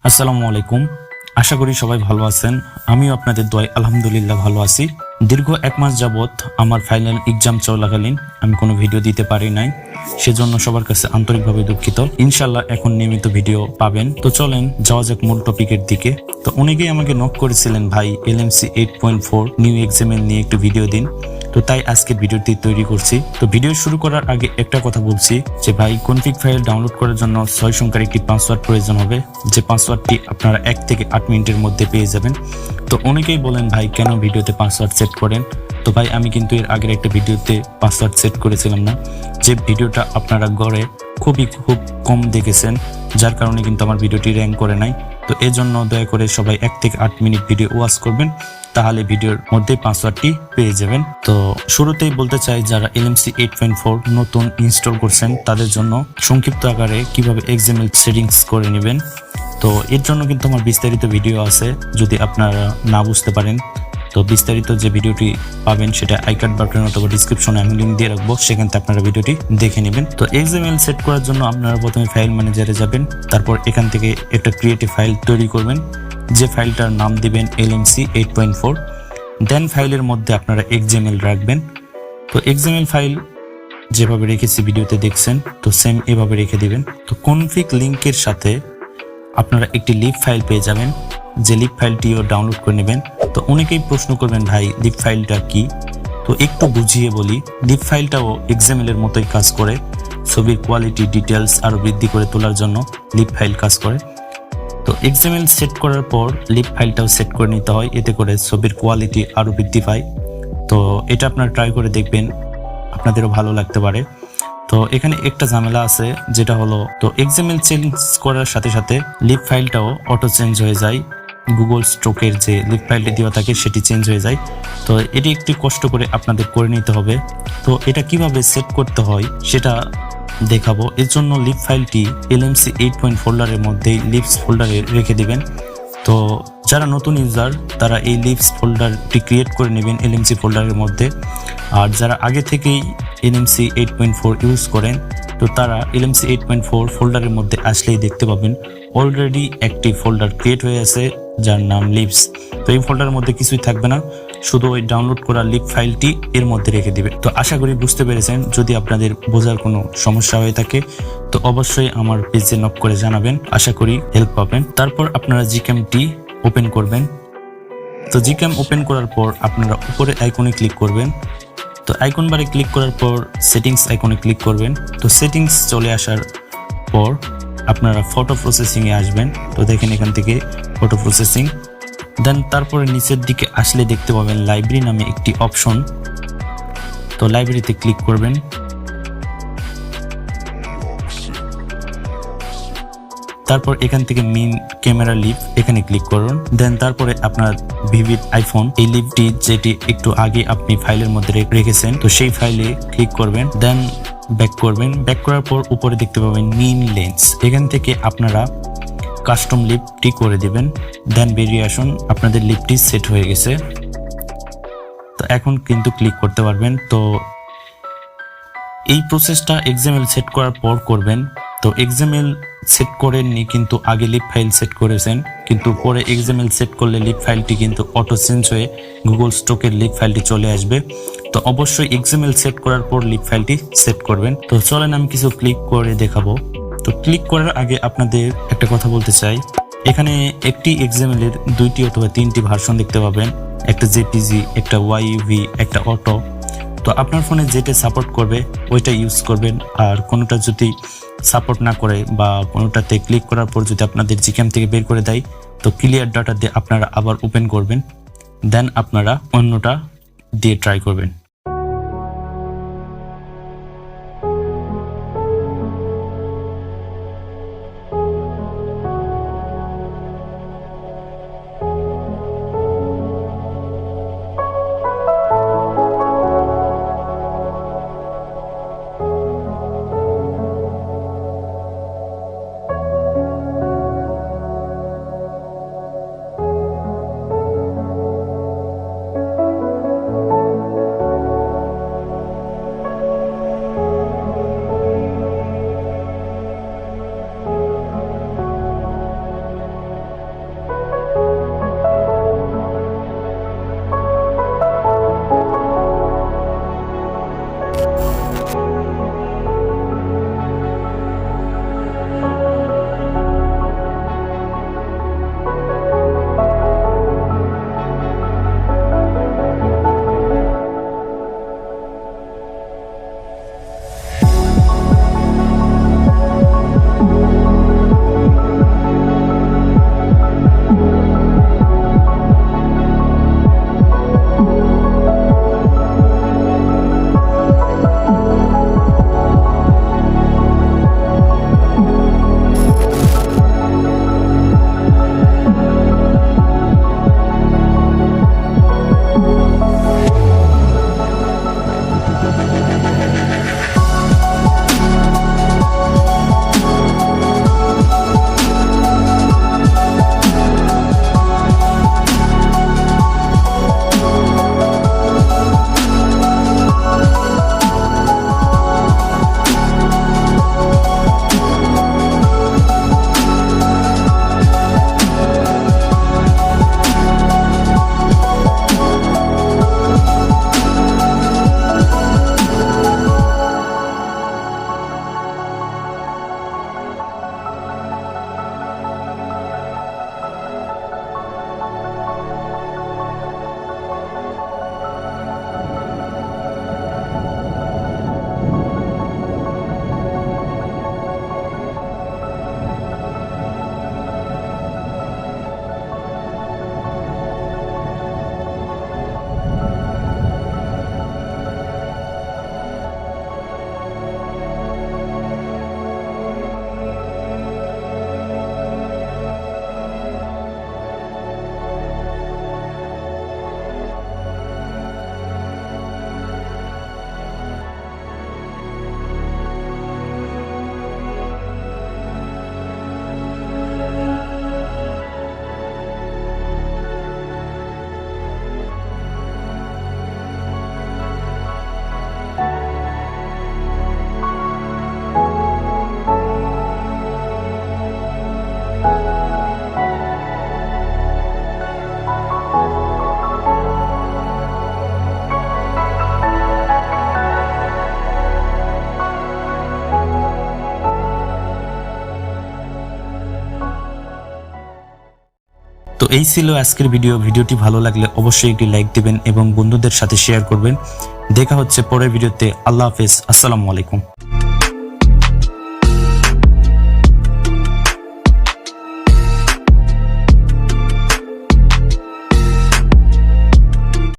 আসসালামু আলাইকুম। আশা করি সবাই ভালো আছেন। আমিও আপনাদের দোয়ায় আলহামদুলিল্লাহ ভালো আছি। দীর্ঘ 1 মাস যাবত আমার ফাইনাল এক্সাম চলাকালীন আমি কোনো ভিডিও দিতে পারি নাই, সেজন্য সবার কাছে আন্তরিকভাবে দুঃখিত। ইনশাল্লাহ এখন নিয়মিত ভিডিও পাবেন। তো চলেন যাওয়া যাক মূল টপিকের দিকে। তো অনেকেই আমাকে নক করেছিলেন, ভাই LMC 8.4 নিউ XML নিয়ে একটু ভিডিও দিন। তো তাই আজকে ভিডিওটি তৈরি করছি। তো ভিডিও শুরু করার আগে একটা কথা বলছি যে ভাই কনফিগ ফাইল ডাউনলোড করার জন্য 6 সংখ্যার একটি পাসওয়ার্ড প্রয়োজন হবে, যে পাসওয়ার্ডটি আপনারা 1 থেকে 8 মিনিটের মধ্যে পেয়ে যাবেন। তো অনেকেই বলেন ভাই কেন ভিডিওতে পাসওয়ার্ড সেট করেন। তো ভাই আমি কিন্তু এর আগের একটা ভিডিওতে পাসওয়ার্ড সেট করেছিলাম না, যে ভিডিওটা আপনারা গড়ে খুব কম দেখেছেন, যার কারণে কিন্তু আমার ভিডিওটি র্যাঙ্ক করে নাই। তো এজন্য দয়া করে সবাই 1 থেকে 8 মিনিট ভিডিও ওয়াচ করবেন, তাহলে ভিডিওর মধ্যে পাসওয়ার্ডটি পেয়ে যাবেন। তো শুরুতেই বলতে চাই, যারা LMC 8.4 নতুন ইনস্টল করছেন তাদের জন্য সংক্ষিপ্ত আকারে কিভাবে XML সেটিংস করে নেবেন। তো এর জন্য কিন্তু আমার বিস্তারিত ভিডিও আছে, যদি আপনারা না বুঝতে পারেন তো বিস্তারিত যে ভিডিওটি পাবেন সেটা আইকার্ড বাটন অথবা ডিসক্রিপশনে আমি লিঙ্ক দিয়ে রাখবো, সেখান থেকে আপনারা ভিডিওটি দেখে নেবেন। তো XML সেট করার জন্য আপনারা প্রথমে ফাইল ম্যানেজারে যাবেন, তারপর এখান থেকে একটা ক্রিয়েটিভ ফাইল তৈরি করবেন, যে ফাইলটার নাম দিবেন LMC 8.4। দেন ফাইলের মধ্যে আপনারা XML রাখবেন। তো XML ফাইল যেভাবে রেখেছি ভিডিওতে দেখছেন, তো সেম এভাবে রেখে দিবেন। তো কনফিগ লিঙ্কের সাথে আপনারা একটি লিপ ফাইল পেয়ে যাবেন, যে লিপ ফাইলটিও ডাউনলোড করে নেবেন। তো অনেকেই প্রশ্ন করবেন ভাই লিপ ফাইলটা কি। তো একটু বুঝিয়ে বলি, লিপ ফাইলটাও XML এর মতোই কাজ করে। ছবির কোয়ালিটি ডিটেলস আরো বৃদ্ধি করে তোলার জন্য লিপ ফাইল কাজ করে। তো XML সেট করার পর লিপ ফাইলটাও সেট করে নিতে হয়, এতে করে ছবির কোয়ালিটি আরো বৃদ্ধি পায়। তো এটা আপনারা ট্রাই করে দেখবেন, আপনাদেরও ভালো লাগতে পারে। তো এখানে একটা ঝামেলা আছে, যেটা হলো তো XML চেঞ্জ করার সাথে সাথে লিপ ফাইলটাও অটো চেঞ্জ হয়ে যায়। গুগল স্ট্রোকের যে লিপ ফাইলটি দেওয়া থাকে সেটি চেঞ্জ হয়ে যায়। তো এটি একটু কষ্ট করে আপনাদের করে নিতে হবে। তো এটা কিভাবে সেট করতে হয় সেটা দেখাবো। এর জন্য লিপ ফাইলটি LMC 8 ফোল্ডারের মধ্যে লিপস ফোল্ডারে রেখে দিবেন। তো যারা নতুন ইউজার তারা এই লিপস ফোল্ডারটি ক্রিয়েট করে নেবেন LMC ফোল্ডারের মধ্যে। আর যারা আগে থেকেই LMC 8.4 ইউজ করেন, তো তারা LMC 8.4 ফোল্ডারের মধ্যে আসলেই দেখতে পাবেন অলরেডি একটি ফোল্ডার ক্রিয়েট হয়ে আছে, যার নাম লিপস। তো এই ফোল্ডারের মধ্যে কিছুই থাকবে না, শুধু ওই ডাউনলোড করা লিপ ফাইলটি এর মধ্যে রেখে দিবে। তো আশা করি বুঝতে পেরেছেন। যদি আপনাদের বোঝার কোনো সমস্যা হয়ে থাকে তো অবশ্যই আমার পেজে নক করে জানাবেন, আশা করি হেল্প পাবেন। তারপর আপনারা জিক্যামটি ওপেন করবেন। তো জিক্যাম ওপেন করার পর আপনারা উপরে আইকনে ক্লিক করবেন। তো আইকন বারে ক্লিক করার পর সেটিংস আইকনে ক্লিক করবেন। তো সেটিংস চলে আসার পর আপনারা ফটো প্রসেসিংয়ে আসবেন। তো দেখেন এখান থেকে ফটো প্রসেসিং। দেন তারপরে নিচের দিকে আসলে দেখতে পাবেন লাইব্রেরি নামে একটি অপশন। তো লাইব্রেরিতে ক্লিক করবেন। তারপর এখান থেকে মেইন ক্যামেরা লিপ এখানে ক্লিক করুন। দেন তারপরে আপনার ভিভিড আইফোন এই লিপটি যেটি একটু আগে আপনি ফাইলের মধ্যে রেখেছেন, তো সেই ফাইলে ক্লিক করবেন। দেন ব্যাক করবেন। ব্যাক করার পর উপরে দেখতে পাবেন মেইন লেন্স, এখান থেকে আপনারা কাস্টম লিপটি করে দিবেন। দেন বেরিয়ে আসুন, আপনাদের লিপটি সেট হয়ে গেছে। তো এখন কিন্তু ক্লিক করতে পারবেন। তো এই প্রসেসটা XML সেট করার পর করবেন। তো XML সেট করেননি, কিন্তু আগে লিপ ফাইল সেট করেছেন, কিন্তু পরে XML সেট করলে লিপ ফাইলটি কিন্তু অটো চেঞ্জ হয়ে গুগল স্টকের লিপ ফাইলটি চলে আসবে। তো অবশ্যই XML সেট করার পর লিপ ফাইলটি সেট করবেন। তো চলেন আমি কিছু ক্লিক করে দেখাবো। তো ক্লিক করার আগে আপনাদের একটা কথা বলতে চাই, এখানে একটি XML এর 2টি অথবা 3টি ভার্সন দেখতে পাবেন, একটা JPG, একটা YUV, একটা অটো। তো আপনার ফোনে যেটা সাপোর্ট করবে ওইটা ইউজ করবেন। আর কোনোটা যদি সাপোর্ট না করে বা কোনোটাতে ক্লিক করার পর যদি আপনাদের জিক্যাম থেকে বের করে দেয়, তো ক্লিয়ার ডাটা দিয়ে আপনারা আবার ওপেন করবেন। দেন আপনারা অন্যটা দিয়ে ট্রাই করবেন। তো এই ছিল আজকের ভিডিওটি ভালো লাগলে অবশ্যই একটি লাইক দিবেন এবং বন্ধুদের সাথে শেয়ার করবেন। দেখা হচ্ছে পরের ভিডিওতে। আল্লাহ হাফেজ, আসসালামু আলাইকুম।